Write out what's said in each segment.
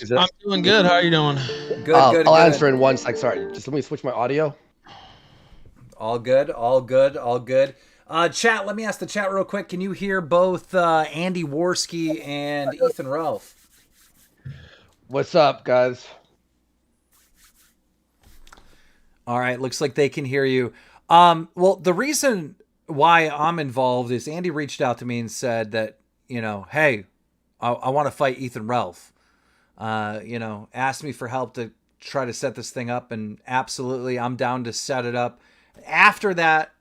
Is it? I'm doing good. How are you doing? I'll answer in 1 sec. Sorry, just let me switch my audio. All good, all good, all good. Chat, let me ask the chat real quick. Can you hear both Andy Warski and Ethan Ralph? What's up, guys? All right, looks like they can hear you. Well, the reason why I'm involved is Andy reached out to me and said that, hey, I want to fight Ethan Ralph. Asked me for help to try to set this thing up, and absolutely, I'm down to set it up. After that,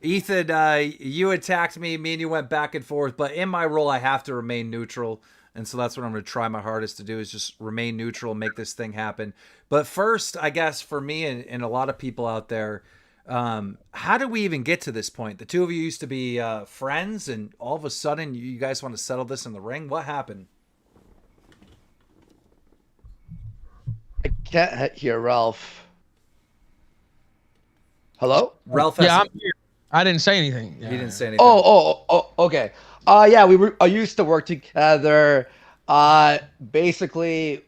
Ethan, you attacked me. Me and you went back and forth, but in my role, I have to remain neutral. And so that's what I'm going to try my hardest to do is just remain neutral and make this thing happen. But first, I guess for me and a lot of people out there, how did we even get to this point? The two of you used to be friends, and all of a sudden you guys want to settle this in the ring. What happened? I can't hear Ralph. Hello? Ralph, I'm here. I didn't say anything. He didn't say anything. Oh, okay. Yeah, I used to work together. Basically,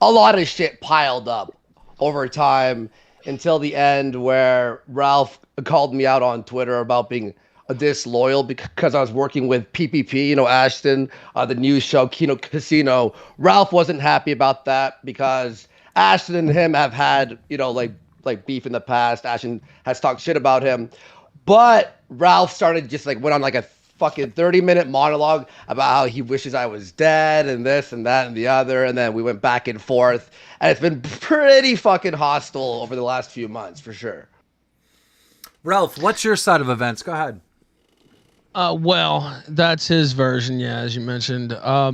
a lot of shit piled up over time until the end where Ralph called me out on Twitter about being disloyal because I was working with PPP, Ashton, the news show Kino Casino. Ralph wasn't happy about that because Ashton and him have had, like beef in the past. Ashton has talked shit about him. But Ralph started just went on a fucking 30-minute monologue about how he wishes I was dead and this and that and the other. And then we went back and forth. And it's been pretty fucking hostile over the last few months, for sure. Ralph, what's your side of events? Go ahead. Well, that's his version, yeah, as you mentioned.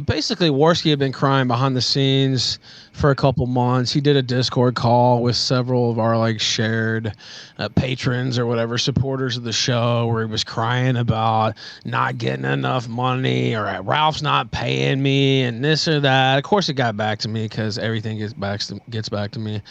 Basically, Warski had been crying behind the scenes for a couple months. He did a Discord call with several of our shared patrons or whatever, supporters of the show, where he was crying about not getting enough money or Ralph's not paying me and this or that. Of course, it got back to me because everything gets back to me.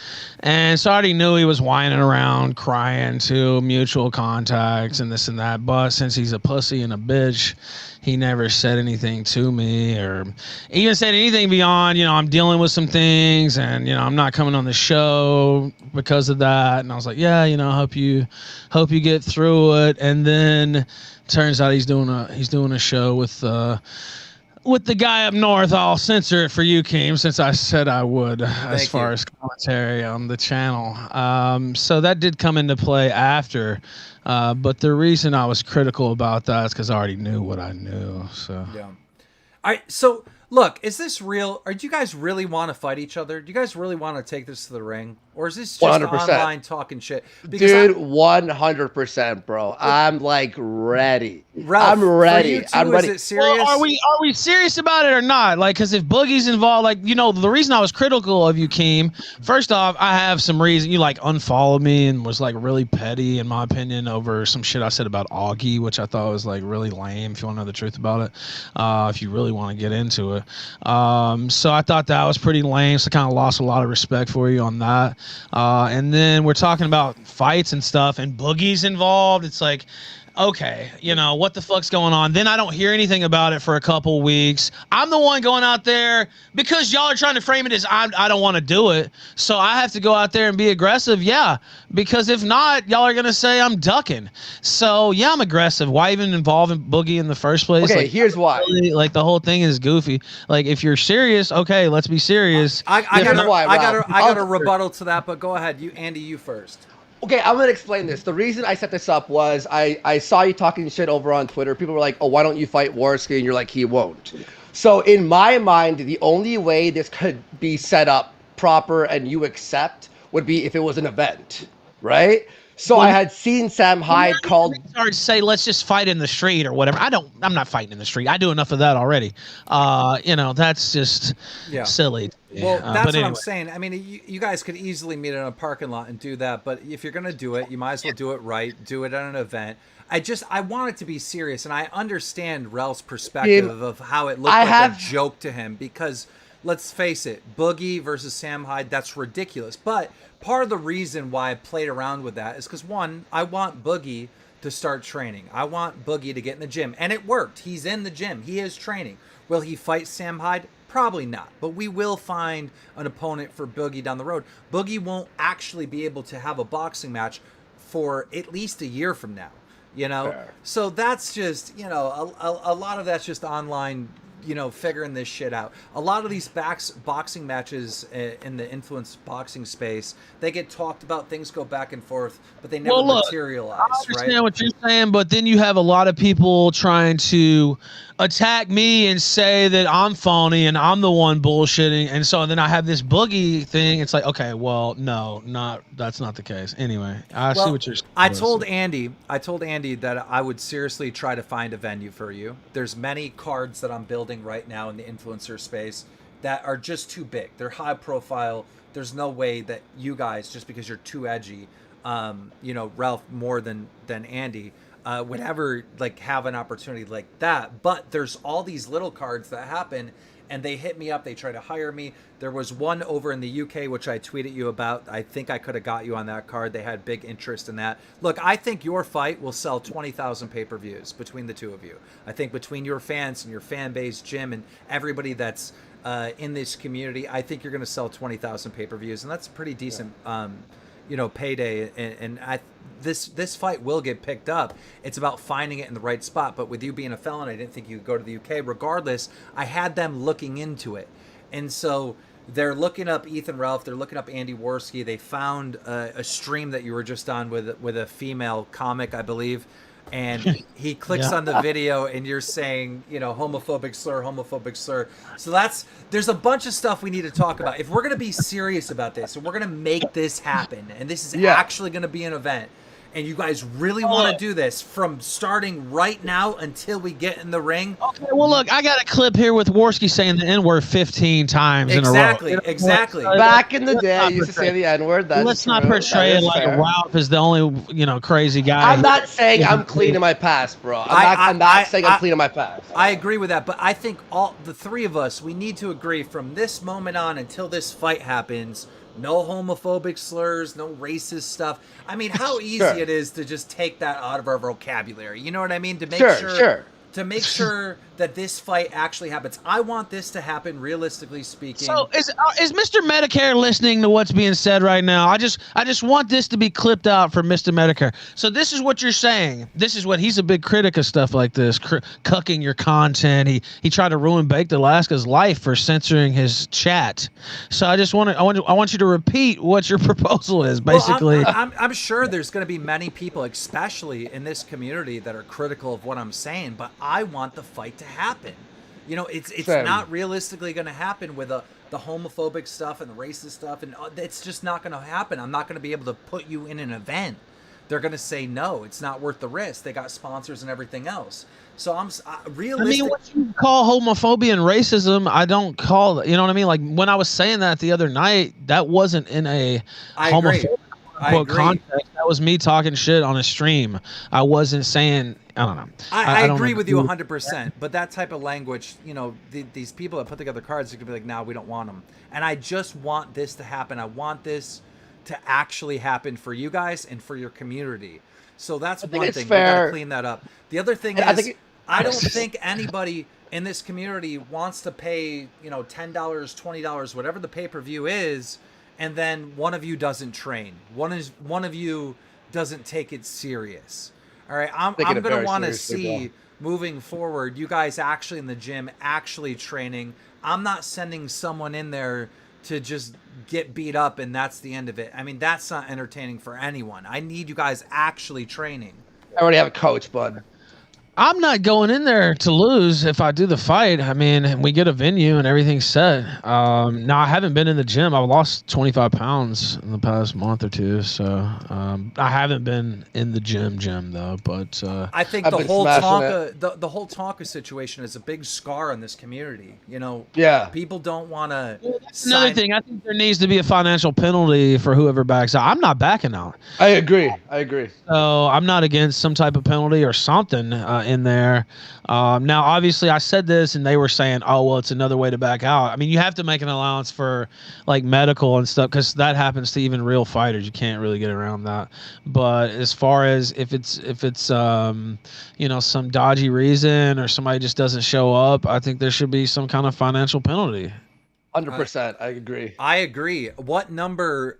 And so I already knew he was whining around, crying to mutual contacts and this and that. But since he's a pussy and a bitch, he never said anything to me or even said anything beyond, I'm dealing with some things and, I'm not coming on the show because of that. And I was like, yeah, hope you get through it. And then turns out he's doing a show with the guy up north. I'll censor it for you, Keem, since I said I would as far as commentary on the channel. So that did come into play after. But the reason I was critical about that is because I already knew what I knew. So yeah. All right. So look, is this real? Or do you guys really want to fight each other? Do you guys really want to take this to the ring, or is this just 100%. Online talking shit? Because dude, 100%, bro. I'm ready. Ralph, I'm ready. I'm ready. Is it serious? Well, are we serious about it or not? Because if Boogie's involved, the reason I was critical of you, Keem, first off, I have some reason you unfollowed me and was really petty in my opinion over some shit I said about Augie, which I thought was really lame. If you want to know the truth about it, if you really want to get into it, so I thought that was pretty lame. So I kind of lost a lot of respect for you on that. And then we're talking about fights and stuff, and Boogie's involved. It's okay, what the fuck's going on? Then I don't hear anything about it for a couple weeks. I'm the one going out there because y'all are trying to frame it as I don't want to do it. So I have to go out there and be aggressive. Yeah, because if not, y'all are going to say I'm ducking. So yeah, I'm aggressive. Why even involve Boogie in the first place? Okay, here's why. Really, the whole thing is goofy. If you're serious, okay, let's be serious. I got a rebuttal to that, but go ahead. Andy, you first. Okay, I'm going to explain this. The reason I set this up was I saw you talking shit over on Twitter. People were like, oh, why don't you fight Warski? And you're like, he won't. So in my mind, the only way this could be set up proper and you accept would be if it was an event, right? So I had seen Sam Hyde called. Or say, let's just fight in the street or whatever. I'm not fighting in the street. I do enough of that already. That's just silly. Well, that's what I'm saying. I mean, you guys could easily meet in a parking lot and do that. But if you're going to do it, you might as well do it right. Do it at an event. I want it to be serious. And I understand Rel's perspective of how it looked a joke to him. Because let's face it, Boogie versus Sam Hyde, that's ridiculous. But part of the reason why I played around with that is because, one, I want Boogie to start training. I want Boogie to get in the gym. And it worked. He's in the gym. He is training. Will he fight Sam Hyde? Probably not, but we will find an opponent for Boogie down the road. Boogie won't actually be able to have a boxing match for at least a year from now, you know? Fair. So that's just, you know, a lot of that's just online, you know, figuring this shit out. A lot of these boxing matches in the influence boxing space, they get talked about, things go back and forth, but they never materialize, I understand right? what you're saying, but then you have a lot of people trying to attack me and say that I'm phony and I'm the one bullshitting, and so then I have this Boogie thing. It's like, okay, well, no, that's not the case. Anyway, I see what you're saying. I told Andy that I would seriously try to find a venue for you. There's many cards that I'm building right now in the influencer space that are just too big. They're high profile. There's no way that you guys, just because you're too edgy, you know, Ralph more than Andy, would ever like have an opportunity like that. But there's all these little cards that happen, and they hit me up. They try to hire me. There was one over in the UK, which I tweeted you about. I think I could have got you on that card. They had big interest in that. Look, I think your fight will sell 20,000 pay-per-views between the two of you. I think between your fans and your fan base, Jim, and everybody that's in this community, I think you're going to sell 20,000 pay-per-views, and that's a pretty decent, you know, payday. And this fight will get picked up. It's about finding it in the right spot. But with you being a felon, I didn't think you could go to the UK. Regardless, I had them looking into it, and so they're looking up Ethan Ralph. They're looking up Andy Warski. They found a stream that you were just on with a female comic, I believe. And he clicks on the video, and you're saying, you know, homophobic slur. So there's a bunch of stuff we need to talk about. If we're going to be serious about this, and we're going to make this happen, and this is actually going to be an event, and you guys really want to do this from starting right now until we get in the ring. Okay, well, look, I got a clip here with Warski saying the N-word 15 times in a row. Exactly. Back in the day, I used to say the N-word. Let's not portray it like Ralph is the only, you know, crazy guy. I'm not saying I'm clean in my past, bro. I'm not saying I'm clean in my past. I agree with that, but I think all the three of us, we need to agree from this moment on until this fight happens, no homophobic slurs, no racist stuff. I mean, how easy it is to just take that out of our vocabulary. You know what I mean? To make to make sure that this fight actually happens. I want this to happen, realistically speaking. So is Mr. Medicare listening to what's being said right now? I just want this to be clipped out for Mr. Medicare. So this is what you're saying. This is what he's a big critic of stuff like this, cucking your content. He tried to ruin Baked Alaska's life for censoring his chat. So I want you to repeat what your proposal is, basically. Well, I'm sure there's going to be many people, especially in this community, that are critical of what I'm saying, but I want the fight to happen. You know, it's not realistically going to happen with the homophobic stuff and the racist stuff, and it's just not going to happen. I'm not going to be able to put you in an event. They're going to say no, it's not worth the risk. They got sponsors and everything else. So I'm realistic. I mean, what you call homophobia and racism, I don't call it. You know what I mean? Like when I was saying that the other night, that wasn't in a homophobic context. That was me talking shit on a stream. I wasn't saying. I don't know. I agree with you 100%. But that type of language, you know, these people that put together cards, they could be like, "No, we don't want them." And I just want this to happen. I want this to actually happen for you guys and for your community. So that's one thing. We gotta clean that up. The other thing is, I don't think anybody in this community wants to pay, you know, $10, $20, whatever the pay-per-view is, and then one of you doesn't train. One of you doesn't take it serious. All right, I'm going to want to see moving forward you guys actually in the gym, actually training. I'm not sending someone in there to just get beat up and that's the end of it. I mean, that's not entertaining for anyone. I need you guys actually training. I already have a coach, bud. I'm not going in there to lose if I do the fight. I mean, we get a venue and everything's set. Now, I haven't been in the gym. I've lost 25 pounds in the past month or two. So I haven't been in the gym though. But I think the whole Tonka situation is a big scar on this community. You know, people don't want to. Another thing, I think there needs to be a financial penalty for whoever backs out. I'm not backing out. I agree. So I'm not against some type of penalty or something. in there. Now, obviously, I said this, and they were saying, "Oh, well, it's another way to back out." I mean, you have to make an allowance for like medical and stuff because that happens to even real fighters. You can't really get around that. But as far as if it's some dodgy reason or somebody just doesn't show up, I think there should be some kind of financial penalty. 100%. I agree. I agree. What number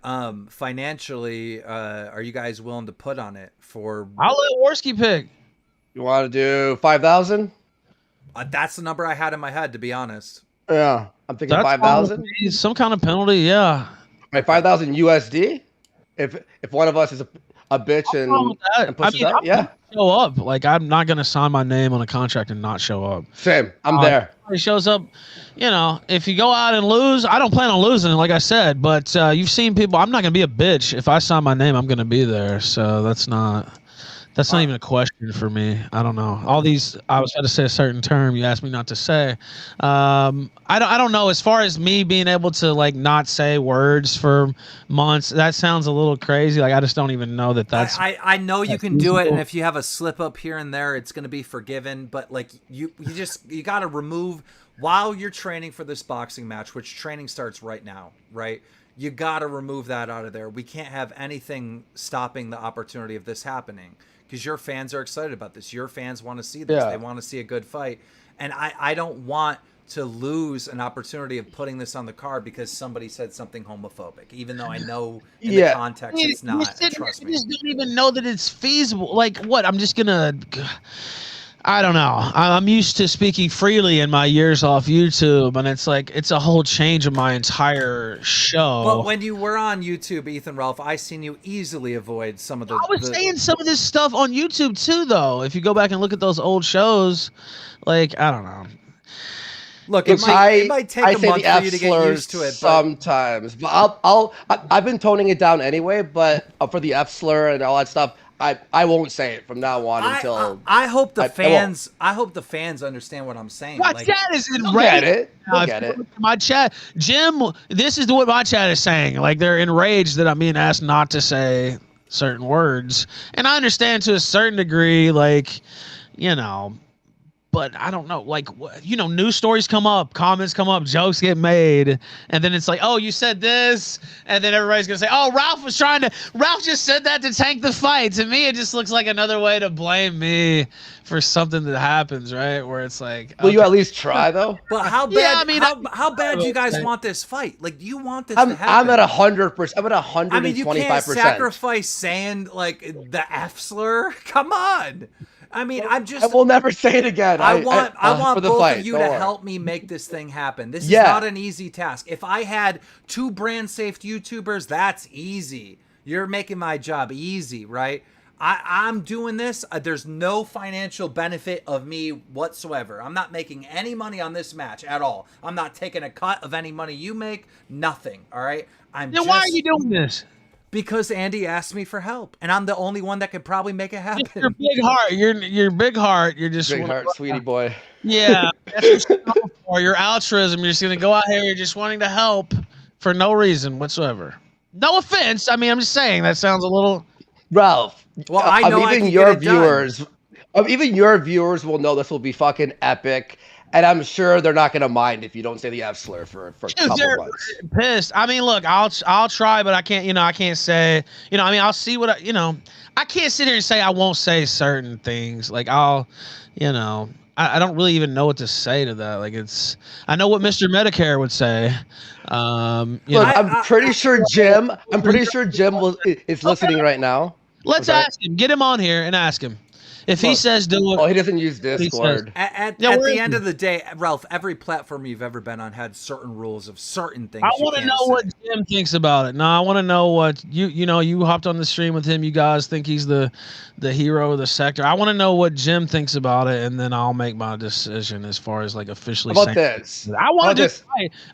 financially are you guys willing to put on it for? I'll let Warski pick. You want to do 5,000? That's the number I had in my head, to be honest. Yeah, I'm thinking 5,000. Some kind of penalty, yeah. Right, 5,000 USD. If one of us is a bitch and pushes out, yeah. Show up. Like, I'm not gonna sign my name on a contract and not show up. Same. I'm there. He shows up. If you go out and lose, I don't plan on losing, like I said. But you've seen people. I'm not gonna be a bitch. If I sign my name, I'm gonna be there. So that's not even a question for me. I don't know. All these. I was about to say a certain term. You asked me not to say. I don't know. As far as me being able to like not say words for months, that sounds a little crazy. Like I just don't even know that's. I know you can do it, and if you have a slip up here and there, it's gonna be forgiven. But like you got to remove while you're training for this boxing match, which training starts right now, right? You got to remove that out of there. We can't have anything stopping the opportunity of this happening because your fans are excited about this. Your fans want to see this. Yeah. They want to see a good fight. And I don't want to lose an opportunity of putting this on the card because somebody said something homophobic, even though I know in the context it's not. Trust me. I just don't even know that it's feasible. Like, what? I'm just going to... I don't know. I'm used to speaking freely in my years off YouTube, and it's like it's a whole change of my entire show. But when you were on YouTube, Ethan Ralph, I seen you easily avoid some of the. I was saying some of this stuff on YouTube too, though. If you go back and look at those old shows, like I don't know. Look, it might take a month for you to get used to it. Sometimes, but I've been toning it down anyway. But for the F slur and all that stuff. I won't say it from now on until I hope the fans. I hope the fans understand what I'm saying. My chat is enraged. Get it. Get it. My chat, Jim. This is what my chat is saying. Like they're enraged that I'm being asked not to say certain words, and I understand to a certain degree. Like, but I don't know, like, news stories come up, comments come up, jokes get made, and then it's like, oh, you said this, and then everybody's going to say, oh, Ralph just said that to tank the fight. To me, it just looks like another way to blame me for something that happens, right? Where it's like, will you at least try, though? But how bad, how bad do you guys want this fight? Like, do you want this to happen? I'm at 100%. I'm at 125%. I mean, you can't sacrifice saying, like, the F slur? Come on. I mean, I will never say it again. I want both of you to help me make this thing happen. This is not an easy task. If I had 2 brand safe YouTubers, that's easy. You're making my job easy, right? I'm doing this. There's no financial benefit of me whatsoever. I'm not making any money on this match at all. I'm not taking a cut of any money you make. Nothing. All right. Then why are you doing this? Because Andy asked me for help, and I'm the only one that could probably make it happen. Your big heart, your big heart. You're just big heart, sweetie boy. Yeah, that's what you're for. Your altruism. You're just gonna go out here. You're just wanting to help for no reason whatsoever. No offense. I mean, I'm just saying that sounds a little. Ralph. Well, I know even your viewers, even your viewers will know this will be fucking epic. And I'm sure they're not gonna mind if you don't say the F slur for a couple months. Pissed. I mean, look, I'll try, but I can't. I can't say. I mean, I'll see what. I can't sit here and say I won't say certain things. Like I don't really even know what to say to that. Like I know what Mr. Medicare would say. Look, I'm pretty sure Jim is listening right now. Let's ask him. Get him on here and ask him. If he says do it. Oh, he doesn't use Discord. At the end of the day, Ralph, every platform you've ever been on had certain rules of certain things. I want to know what Jim thinks about it. No, I want to know what you hopped on the stream with him. You guys think he's the hero of the sector. I want to know what Jim thinks about it, and then I'll make my decision as far as like officially saying. How about this? I want to just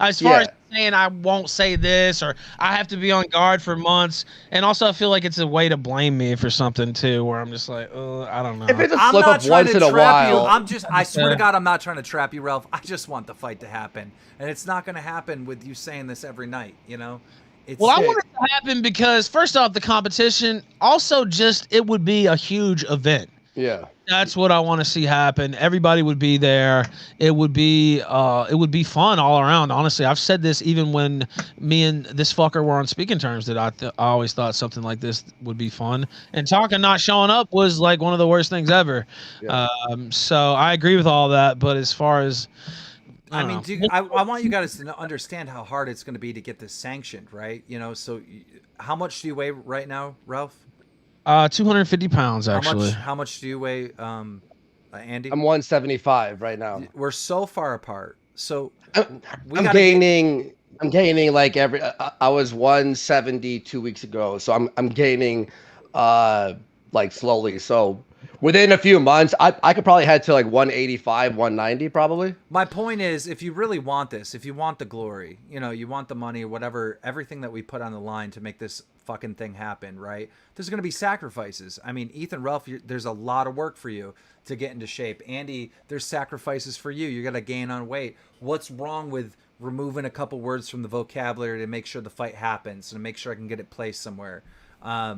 as far as saying I won't say this or I have to be on guard for months, and also I feel like it's a way to blame me for something too, where I'm just like, I don't know. If it's a slip up once in a while, I swear to God, I'm not trying to trap you, Ralph. I just want the fight to happen, and it's not going to happen with you saying this every night. I want it to happen because first off, the competition. Also, just it would be a huge event. Yeah. That's what I want to see happen. Everybody would be there. It would be fun all around. Honestly, I've said this even when me and this fucker were on speaking terms that I always thought something like this would be fun. And Tonka not showing up was like one of the worst things ever. Yeah. So I agree with all that. But as far as I mean, don't know. I want you guys to understand how hard it's going to be to get this sanctioned, right? So how much do you weigh right now, Ralph? 250 pounds actually. How much do you weigh, Andy? I'm 175 right now. We're so far apart. So I'm, we I'm gotta gaining. I'm gaining like every. I was 170 2 weeks ago, so I'm gaining, like slowly. So within a few months, I could probably head to like 185, 190 probably. My point is, if you really want this, if you want the glory, you want the money or whatever, everything that we put on the line to make this fucking thing happen, right? There's going to be sacrifices. I mean, Ethan, Ralph, there's a lot of work for you to get into shape. Andy, there's sacrifices for you. You're going to gain on weight. What's wrong with removing a couple words from the vocabulary to make sure the fight happens and to make sure I can get it placed somewhere? I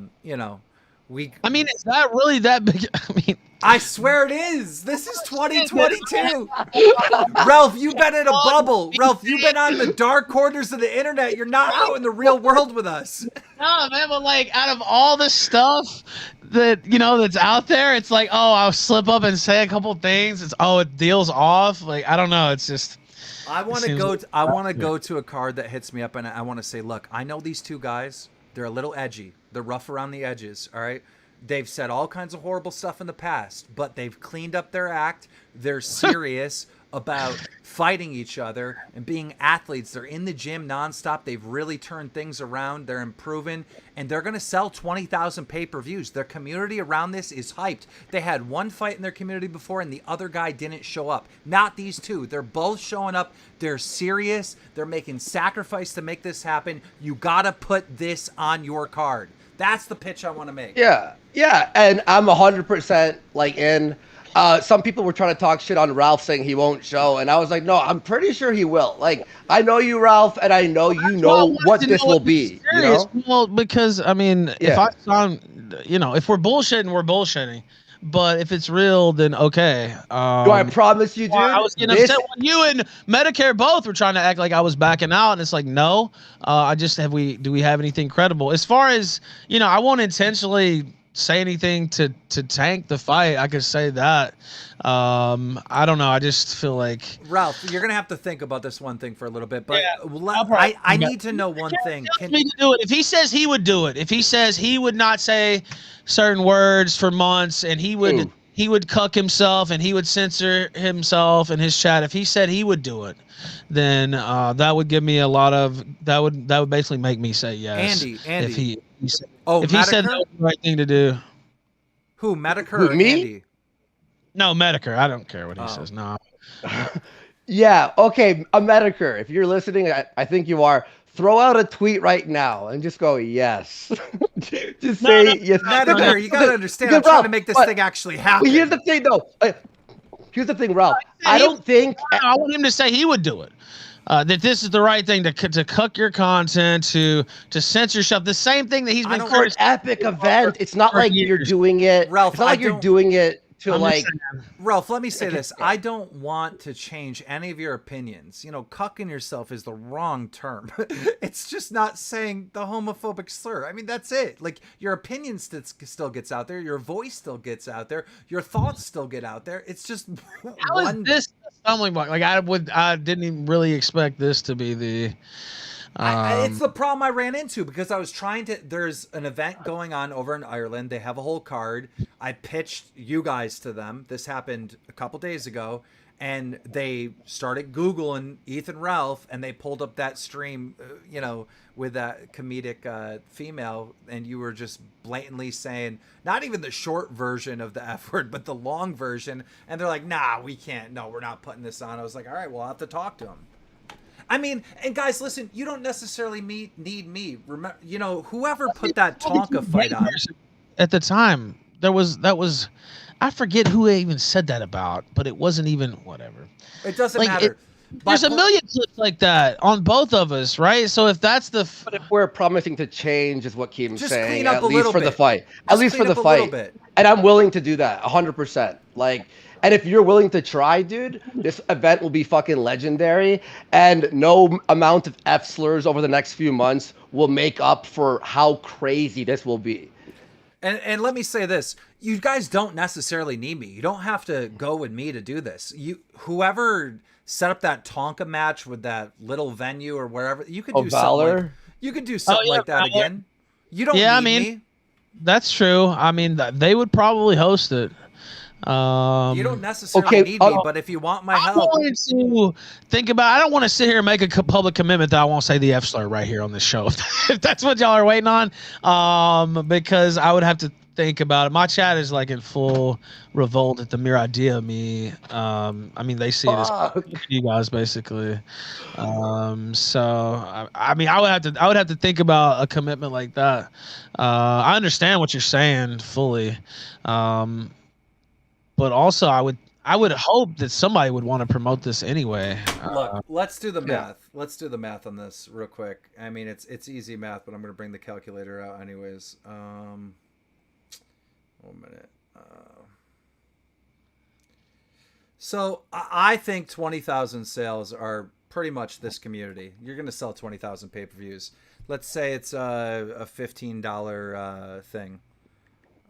mean, is that really that big? I mean, I swear it is. This is 2022. Ralph, you've been in a bubble. Ralph, you've been on the dark corners of the internet. You're not out in the real world with us. no, man, but like out of all the stuff that that's out there, it's like, oh, I'll slip up and say a couple things. It deals off. Like, I don't know. It's just. I want to go. I want to go to a card that hits me up, and I want to say, look, I know these two guys. They're a little edgy. They're rough around the edges. All right. They've said all kinds of horrible stuff in the past, but they've cleaned up their act. They're serious about fighting each other and being athletes. They're in the gym nonstop. They've really turned things around. They're improving, and they're going to sell 20,000 pay-per-views. Their community around this is hyped. They had one fight in their community before, and the other guy didn't show up. Not these two. They're both showing up. They're serious. They're making sacrifice to make this happen. You got to put this on your card. That's the pitch I want to make. Yeah, and I'm 100% like in. Some people were trying to talk shit on Ralph saying he won't show, and I was like, no, I'm pretty sure he will. Like, I know you, Ralph, and I know you know what this will be. Well, because I mean, if I sound, if we're bullshitting, we're bullshitting. But if it's real, then okay. Do I promise you, dude? I was getting upset when you and Medicare both were trying to act like I was backing out, and it's like, no. Do we have anything credible? As far as I won't intentionally say anything to tank the fight. I could say that. I don't know. I just feel like Ralph, you're gonna have to think about this one thing for a little bit. But I need to know one thing. Can me to do it? If he says he would do it, if he says he would not say certain words for months, and he would cuck himself and he would censor himself in his chat, if he said he would do it, then that would give me a lot of that would basically make me say yes. Andy, if he said, if he said that was the right thing to do. Who, Medicare or me? Andy? No, Medicare. I don't care what he says. No. Yeah, okay, a Medicare. If you're listening, I think you are. Throw out a tweet right now and just go yes. Just say yes. Medicare, you gotta understand. I'm trying to make this thing actually happen. Here's the thing, though. Here's the thing, Ralph. I don't think I want him to say he would do it. That this is the right thing to cuck your content, to censor yourself. The same thing that he's been for an epic event. It's not like you're doing it. Ralph, it's not like you're doing it to like. Ralph, let me say this. I don't want to change any of your opinions. Cucking yourself is the wrong term. It's just not saying the homophobic slur. I mean, that's it. Like, your opinion still gets out there. Your voice still gets out there. Your thoughts still get out there. It's just how is this a stumbling block? Like, I didn't even really expect this to be the. It's the problem I ran into because I was trying to. There's an event going on over in Ireland. They have a whole card. I pitched you guys to them. This happened a couple days ago, and they started Googling Ethan Ralph, and they pulled up that stream, with that comedic female, and you were just blatantly saying not even the short version of the F word, but the long version. And they're like, "Nah, we can't. No, we're not putting this on." I was like, "All right, well, I'll have to talk to him." I mean, and guys, listen, you don't necessarily need me. Remember, whoever put that Tonka fight on. At the time, that was, I forget who even said that about, but it wasn't even whatever. It doesn't matter. There's a million clips like that on both of us, right? So if that's the But if we're promising to change, is what Keem's Just saying, clean up at a least little for the bit. fight. At Just least for clean the up a little fight. bit. And I'm willing to do that, 100%. Like, and if you're willing to try, dude, this event will be fucking legendary, and no amount of F slurs over the next few months will make up for how crazy this will be. And let me say this: you guys don't necessarily need me. You don't have to go with me to do this. Whoever set up that Tonka match with that little venue or wherever, you could do Valor? something. You could do something like that Valor. again. You don't need me. That's true. I mean, they would probably host it. You don't necessarily need me, but if you want my help, I'm going to think about. I don't want to sit here and make a public commitment that I won't say the F slur right here on this show. If that's what y'all are waiting on, because I would have to think about it. My chat is like in full revolt at the mere idea of me. I mean, they see it as you guys basically. So I mean, I would have to think about a commitment like that. I understand what you're saying fully. But also, I would hope that somebody would want to promote this anyway. Look, let's do the math. Let's do the math on this real quick. I mean, it's easy math, but I'm going to bring the calculator out anyways. 1 minute. So I think 20,000 sales are pretty much this community. You're going to sell 20,000 pay-per-views. Let's say it's a $15 thing.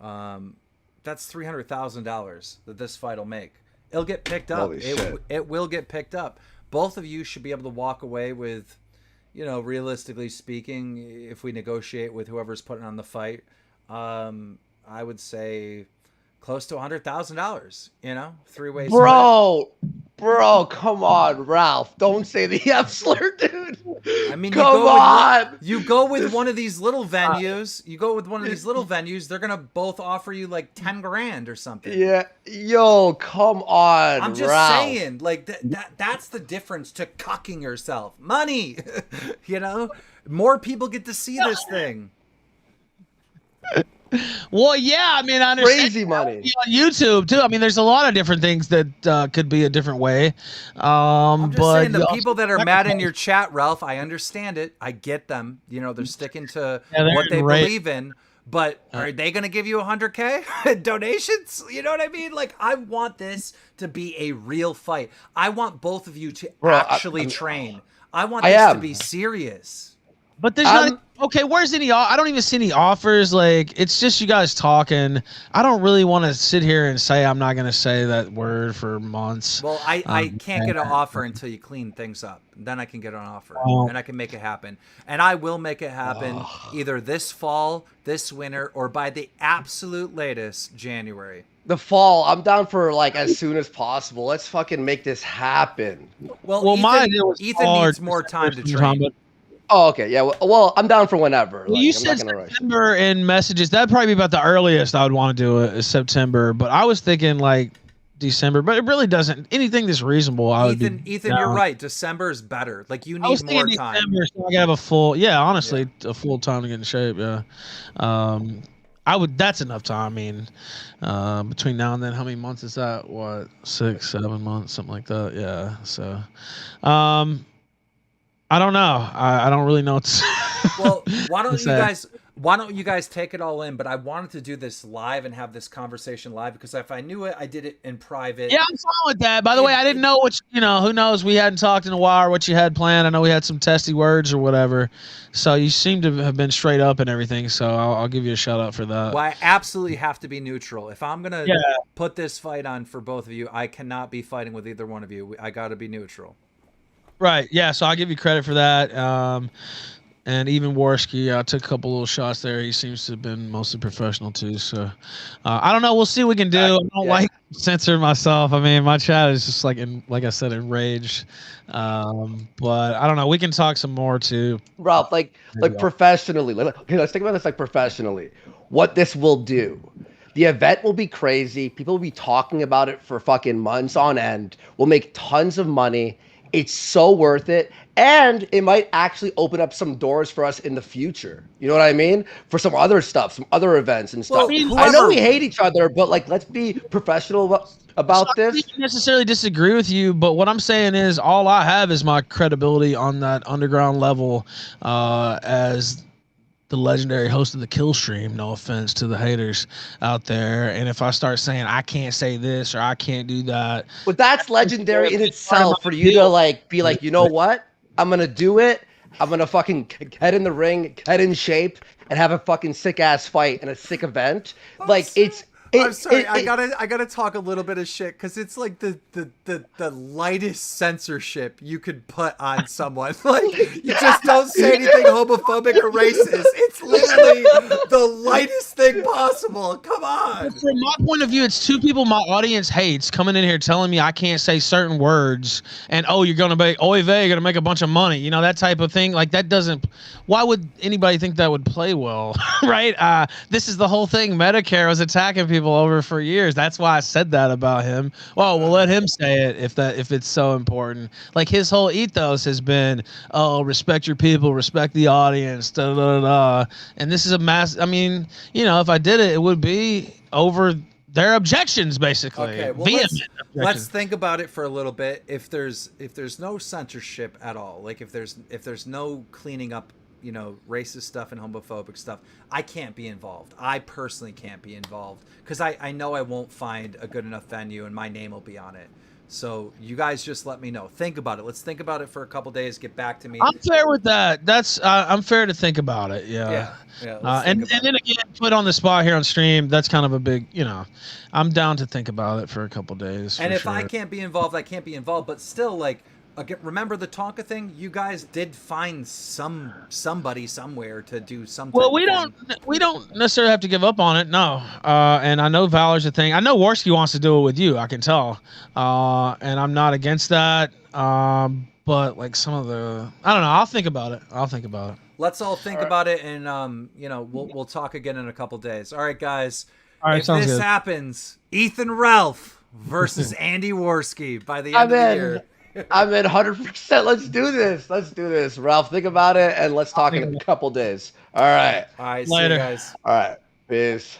That's $300,000 that this fight will make. It'll get picked up. It will get picked up. Both of you should be able to walk away with, realistically speaking, if we negotiate with whoever's putting on the fight, I would say close to $100,000. 3 ways. Bro, come on, Ralph. Don't say the F slur, dude. I mean, come on. You go with one of these little venues. They're gonna both offer you like 10 grand or something. Yeah, yo, come on. I'm just Ralph. saying, like that's the difference to cucking yourself. Money, more people get to see this thing. Well, yeah, I mean, I understand. Crazy money on YouTube too. I mean, there's a lot of different things that could be a different way. I'm just but saying, the people that are mad in your chat, Ralph, I understand it. I get them. They're sticking to what they believe in. But are they going to give you 100K donations? You know what I mean? Like, I want this to be a real fight. I want both of you to actually train. I want this to be serious. But there's not okay. Where's any? I don't even see any offers. Like, it's just you guys talking. I don't really want to sit here and say I'm not going to say that word for months. Well, I can't get an offer until you clean things up. Then I can get an offer, and I can make it happen. And I will make it happen either this fall, this winter, or by the absolute latest January. The fall, I'm down for like as soon as possible. Let's fucking make this happen. Well, Ethan needs more time to train. Oh, okay. Yeah. Well, I'm down for whenever. Well, you said September in messages. That'd probably be about the earliest I would want to do it is September. But I was thinking like December. But it really doesn't. Anything that's reasonable, Ethan, you're right. December is better. Like, you need more time. December, so I can have a full. Yeah, honestly, a full time to get in shape. Yeah. I would. That's enough time. I mean, between now and then, how many months is that? What, 6, 7 months, something like that. Yeah. So, I don't know. I don't really know. Well, why don't you guys take it all in? But I wanted to do this live and have this conversation live because if I knew it, I did it in private. Yeah, I'm fine with that. By the way, I didn't know what who knows? We hadn't talked in a while or what you had planned. I know we had some testy words or whatever. So you seem to have been straight up and everything. So I'll give you a shout out for that. Well, I absolutely have to be neutral. If I'm gonna put this fight on for both of you, I cannot be fighting with either one of you. I got to be neutral. Right. Yeah. So I'll give you credit for that. And even Warski, I took a couple little shots there. He seems to have been mostly professional too. So I don't know. We'll see what we can do. I don't like censoring myself. I mean, my chat is just like I said, enraged. But I don't know. We can talk some more too. Ralph, like professionally. Okay, let's think about this like professionally. What this will do. The event will be crazy. People will be talking about it for fucking months on end. We'll make tons of money. It's so worth it. And it might actually open up some doors for us in the future. You know what I mean? For some other stuff, some other events and stuff. Well, I know whoever- we hate each other, but like, let's be professional about I this. don't necessarily disagree with you, but what I'm saying is all I have is my credibility on that underground level as the legendary host of the kill stream. No offense to the haters out there. And if I start saying I can't say this or I can't do that, But that's legendary in Part of itself my for you to deal. like be like, you know what? I'm gonna do it. I'm gonna fucking get in the ring, get in shape, and have a fucking sick ass fight and a sick event. Like I'm sorry. I gotta talk a little bit of shit because it's like the lightest censorship you could put on someone. Like you just don't say anything homophobic or racist. It's literally the lightest thing possible. Come on. From my point of view, it's two people my audience hates coming in here telling me I can't say certain words and you're gonna be you're gonna make a bunch of money, you know, that type of thing. Like that doesn't. Why would anybody think that would play well, right? This is the whole thing. Medicare was attacking people over for years. That's why I said that about him. Well, we'll let him say it if it's so important. Like his whole ethos has been, respect your people, respect the audience, da da da. And this is a mass. I mean, you know, if I did it, it would be over their objections, basically. Okay, well, let's think about it for a little bit. If there's no censorship at all, like if there's no cleaning up, you know, racist stuff and homophobic stuff, I can't be involved. I personally can't be involved because I know I won't find a good enough venue and my name will be on it. So you guys just let me know. Think about it. Let's think about it for a couple days. Get back to me. I'm fair with that. That's I'm fair to think about it. Yeah. And then again, put on the spot here on stream. That's kind of a big, you know, I'm down to think about it for a couple days. And if I can't be involved, I can't be involved. But still, like, again, remember the Tonka thing? You guys did find somebody somewhere to do something. Well, we don't necessarily have to give up on it, no. And I know Valor's a thing. I know Warski wants to do it with you. I can tell, and I'm not against that. But like some of the, I don't know. I'll think about it. Let's all think about it, and you know, we'll talk again in a couple days. All right, guys. All right, if this good. happens, Ethan Ralph versus Andy Warski by the end of the year. I'm in 100%. Let's do this. Ralph, think about it, and let's talk in a couple days. All right. All right. Later. See you guys. All right. Peace.